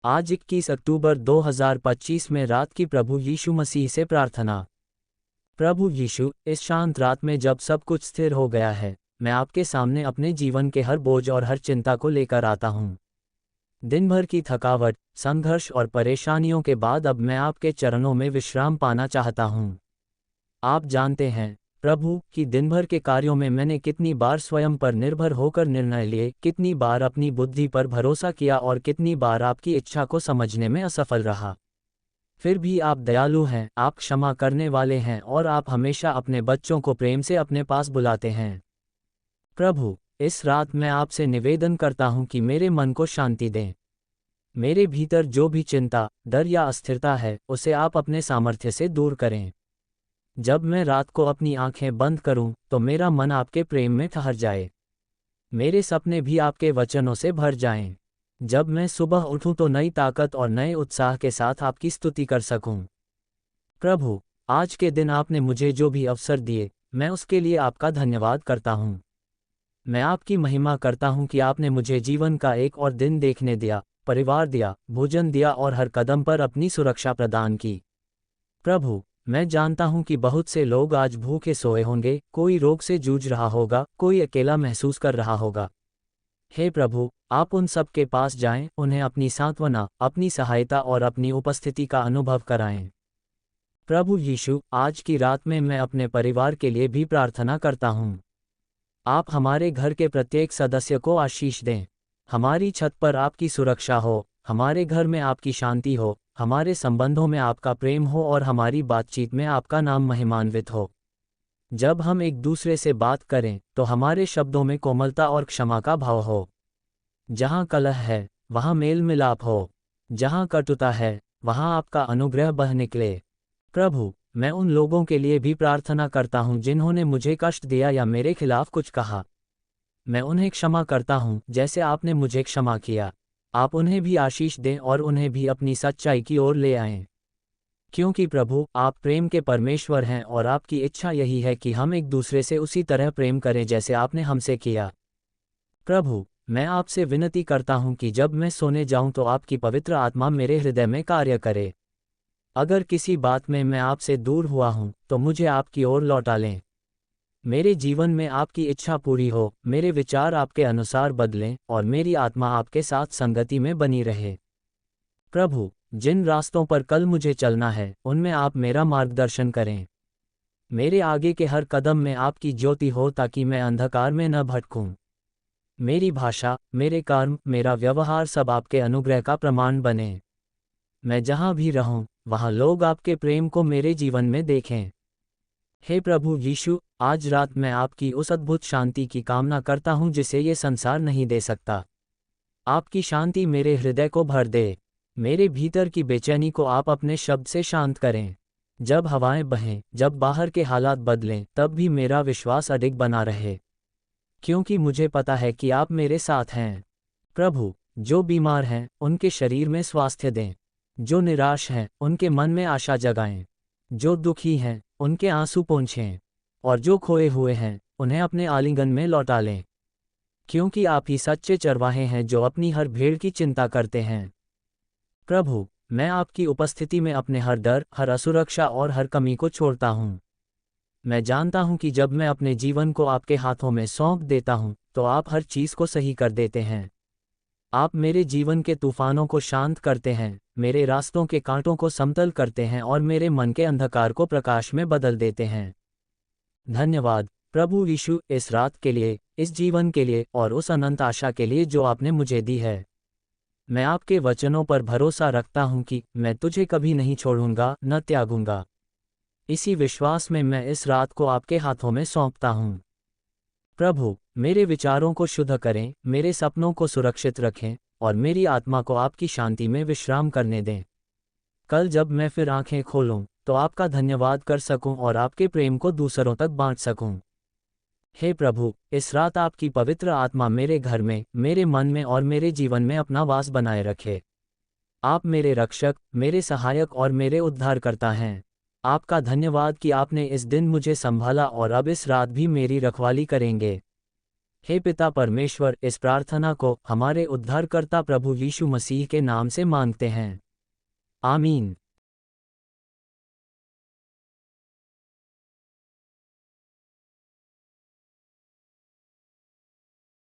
आज 21 अक्टूबर 2025 में रात की प्रभु यीशु मसीह से प्रार्थना। प्रभु यीशु, इस शांत रात में जब सब कुछ स्थिर हो गया है, मैं आपके सामने अपने जीवन के हर बोझ और हर चिंता को लेकर आता हूँ। दिन भर की थकावट, संघर्ष और परेशानियों के बाद अब मैं आपके चरणों में विश्राम पाना चाहता हूँ। आप जानते हैं, प्रभु, कि दिन भर के कार्यों में मैंने कितनी बार स्वयं पर निर्भर होकर निर्णय लिए, कितनी बार अपनी बुद्धि पर भरोसा किया और कितनी बार आपकी इच्छा को समझने में असफल रहा। फिर भी आप दयालु हैं, आप क्षमा करने वाले हैं और आप हमेशा अपने बच्चों को प्रेम से अपने पास बुलाते हैं। प्रभु, इस रात मैं आपसे निवेदन करता हूँ कि मेरे मन को शांति दें। मेरे भीतर जो भी चिंता, डर या अस्थिरता है, उसे आप अपने सामर्थ्य से दूर करें। जब मैं रात को अपनी आंखें बंद करूं, तो मेरा मन आपके प्रेम में ठहर जाए। मेरे सपने भी आपके वचनों से भर जाएं। जब मैं सुबह उठूं तो नई ताकत और नए उत्साह के साथ आपकी स्तुति कर सकूं। प्रभु, आज के दिन आपने मुझे जो भी अवसर दिए, मैं उसके लिए आपका धन्यवाद करता हूं। मैं आपकी महिमा करता हूं कि आपने मुझे जीवन का एक और दिन देखने दिया, परिवार दिया, भोजन दिया और हर कदम पर अपनी सुरक्षा प्रदान की। प्रभु, मैं जानता हूं कि बहुत से लोग आज भूखे सोए होंगे, कोई रोग से जूझ रहा होगा, कोई अकेला महसूस कर रहा होगा। हे प्रभु, आप उन सब के पास जाएं, उन्हें अपनी सांत्वना, अपनी सहायता और अपनी उपस्थिति का अनुभव कराएं। प्रभु यीशु, आज की रात में मैं अपने परिवार के लिए भी प्रार्थना करता हूं। आप हमारे घर के प्रत्येक सदस्य को आशीष दें। हमारी छत पर आपकी सुरक्षा हो, हमारे घर में आपकी शांति हो, हमारे संबंधों में आपका प्रेम हो और हमारी बातचीत में आपका नाम महिमान्वित हो। जब हम एक दूसरे से बात करें, तो हमारे शब्दों में कोमलता और क्षमा का भाव हो। जहाँ कलह है, वहाँ मेल मिलाप हो। जहाँ कटुता है, वहाँ आपका अनुग्रह बह निकले। प्रभु, मैं उन लोगों के लिए भी प्रार्थना करता हूँ जिन्होंने मुझे कष्ट दिया या मेरे खिलाफ कुछ कहा। मैं उन्हें क्षमा करता हूँ, जैसे आपने मुझे क्षमा किया। आप उन्हें भी आशीष दें और उन्हें भी अपनी सच्चाई की ओर ले आएं। क्योंकि प्रभु, आप प्रेम के परमेश्वर हैं और आपकी इच्छा यही है कि हम एक दूसरे से उसी तरह प्रेम करें जैसे आपने हमसे किया। प्रभु, मैं आपसे विनती करता हूँ कि जब मैं सोने जाऊँ तो आपकी पवित्र आत्मा मेरे हृदय में कार्य करे। अगर किसी बात में मैं आपसे दूर हुआ हूँ, तो मुझे आपकी ओर लौटा लें। मेरे जीवन में आपकी इच्छा पूरी हो, मेरे विचार आपके अनुसार बदलें और मेरी आत्मा आपके साथ संगति में बनी रहे। प्रभु, जिन रास्तों पर कल मुझे चलना है, उनमें आप मेरा मार्गदर्शन करें। मेरे आगे के हर कदम में आपकी ज्योति हो ताकि मैं अंधकार में न भटकूं। मेरी भाषा, मेरे कर्म, मेरा व्यवहार सब आपके अनुग्रह का प्रमाण बने। मैं जहां भी रहूं, वहां लोग आपके प्रेम को मेरे जीवन में देखें। हे प्रभु यीशु, आज रात मैं आपकी उस अद्भुत शांति की कामना करता हूं जिसे ये संसार नहीं दे सकता। आपकी शांति मेरे हृदय को भर दे। मेरे भीतर की बेचैनी को आप अपने शब्द से शांत करें। जब हवाएं बहें, जब बाहर के हालात बदलें, तब भी मेरा विश्वास अडिग बना रहे, क्योंकि मुझे पता है कि आप मेरे साथ हैं। प्रभु, जो बीमार हैं, उनके शरीर में स्वास्थ्य दें। जो निराश हैं, उनके मन में आशा जगाएं। जो दुखी हैं, उनके आंसू पोंछें। और जो खोए हुए हैं, उन्हें अपने आलिंगन में लौटा लें। क्योंकि आप ही सच्चे चरवाहे हैं जो अपनी हर भेड़ की चिंता करते हैं। प्रभु, मैं आपकी उपस्थिति में अपने हर डर, हर असुरक्षा और हर कमी को छोड़ता हूँ। मैं जानता हूँ कि जब मैं अपने जीवन को आपके हाथों में सौंप देता हूँ, तो आप हर चीज़ को सही कर देते हैं। आप मेरे जीवन के तूफानों को शांत करते हैं, मेरे रास्तों के कांटों को समतल करते हैं और मेरे मन के अंधकार को प्रकाश में बदल देते हैं। धन्यवाद प्रभु यीशु, इस रात के लिए, इस जीवन के लिए और उस अनंत आशा के लिए जो आपने मुझे दी है। मैं आपके वचनों पर भरोसा रखता हूँ कि मैं तुझे कभी नहीं छोड़ूंगा, न त्यागूंगा। इसी विश्वास में मैं इस रात को आपके हाथों में सौंपता हूँ। प्रभु, मेरे विचारों को शुद्ध करें, मेरे सपनों को सुरक्षित रखें और मेरी आत्मा को आपकी शांति में विश्राम करने दें। कल जब मैं फिर आंखें खोलूं, तो आपका धन्यवाद कर सकूं और आपके प्रेम को दूसरों तक बांट सकूं। हे प्रभु, इस रात आपकी पवित्र आत्मा मेरे घर में, मेरे मन में और मेरे जीवन में अपना वास बनाए रखे। आप मेरे रक्षक, मेरे सहायक और मेरे उद्धारकर्ता हैं। आपका धन्यवाद कि आपने इस दिन मुझे संभाला और अब इस रात भी मेरी रखवाली करेंगे। हे पिता परमेश्वर, इस प्रार्थना को हमारे उद्धारकर्ता प्रभु यीशु मसीह के नाम से मांगते हैं। आमीन।